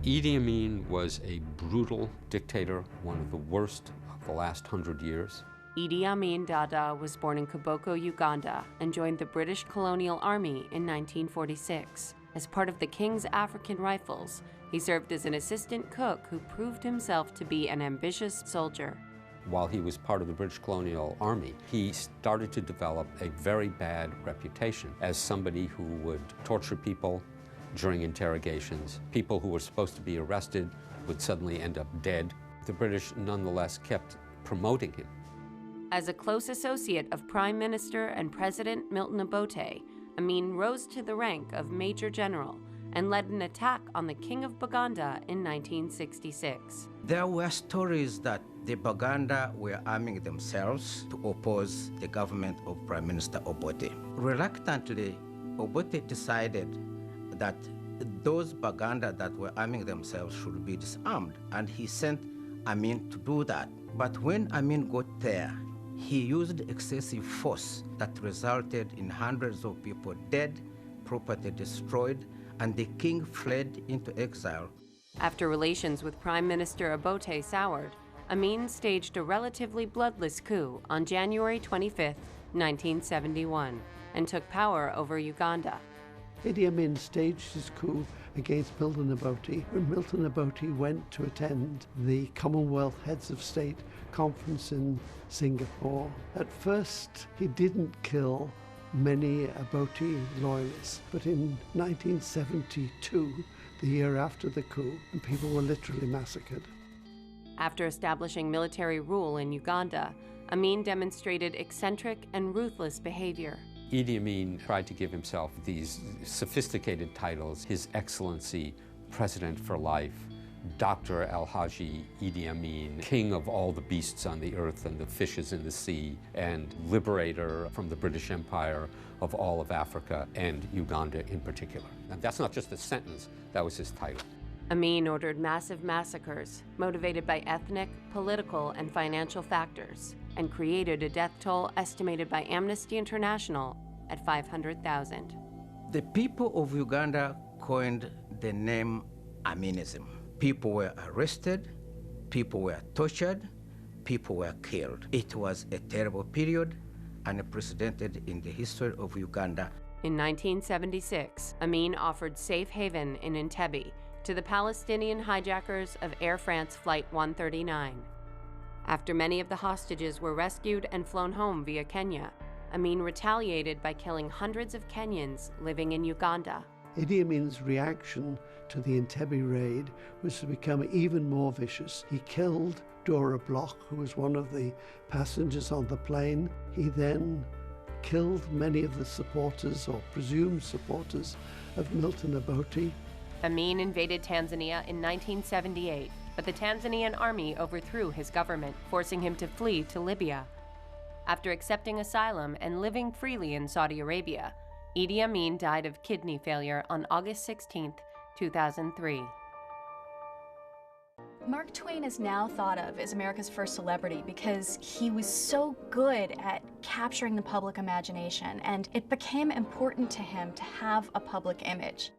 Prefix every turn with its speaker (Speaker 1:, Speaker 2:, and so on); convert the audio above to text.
Speaker 1: Idi Amin was a brutal dictator, one of the worst of the last 100 years.
Speaker 2: Idi Amin Dada was born in Koboko, Uganda, and joined the British colonial army in 1946. As part of the King's African Rifles, he served as an assistant cook who proved himself to be an ambitious soldier.
Speaker 1: While he was part of the British colonial army, he started to develop a very bad reputation as somebody who would torture people during interrogations. People who were supposed to be arrested would suddenly end up dead. The British nonetheless kept promoting him.
Speaker 2: As a close associate of Prime Minister and President Milton Obote, Amin rose to the rank of Major General and led an attack on the King of Buganda in 1966.
Speaker 3: There were stories that the Buganda were arming themselves to oppose the government of Prime Minister Obote. Reluctantly, Obote decided that those Buganda that were arming themselves should be disarmed, and he sent Amin to do that. But when Amin got there, he used excessive force that resulted in hundreds of people dead, property destroyed, and the king fled into exile.
Speaker 2: After relations with Prime Minister Obote soured, Amin staged a relatively bloodless coup on January 25, 1971, and took power over Uganda.
Speaker 4: Idi Amin staged his coup against Milton Obote when Milton Obote went to attend the Commonwealth Heads of State conference in Singapore. At first, he didn't kill many Obote loyalists, but in 1972, the year after the coup, people were literally massacred.
Speaker 2: After establishing military rule in Uganda, Amin demonstrated eccentric and ruthless behavior.
Speaker 1: Idi Amin tried to give himself these sophisticated titles, His Excellency, President for Life, Dr. Al-Haji Idi Amin, King of all the beasts on the earth and the fishes in the sea, and liberator from the British Empire of all of Africa and Uganda in particular. And that's not just a sentence, that was his title.
Speaker 2: Amin ordered massive massacres, motivated by ethnic, political, and financial factors, and created a death toll estimated by Amnesty International at 500,000.
Speaker 3: The people of Uganda coined the name Aminism. People were arrested, people were tortured, people were killed. It was a terrible period, unprecedented in the history of Uganda.
Speaker 2: In 1976, Amin offered safe haven in Entebbe to the Palestinian hijackers of Air France Flight 139. After many of the hostages were rescued and flown home via Kenya, Amin retaliated by killing hundreds of Kenyans living in Uganda.
Speaker 4: Idi Amin's reaction to the Entebbe raid was to become even more vicious. He killed Dora Bloch, who was one of the passengers on the plane. He then killed many of the supporters, or presumed supporters, of Milton Obote.
Speaker 2: Amin invaded Tanzania in 1978, but the Tanzanian army overthrew his government, forcing him to flee to Libya. After accepting asylum and living freely in Saudi Arabia, Idi Amin died of kidney failure on August 16, 2003.
Speaker 5: Mark Twain is now thought of as America's first celebrity because he was so good at capturing the public imagination, and it became important to him to have a public image.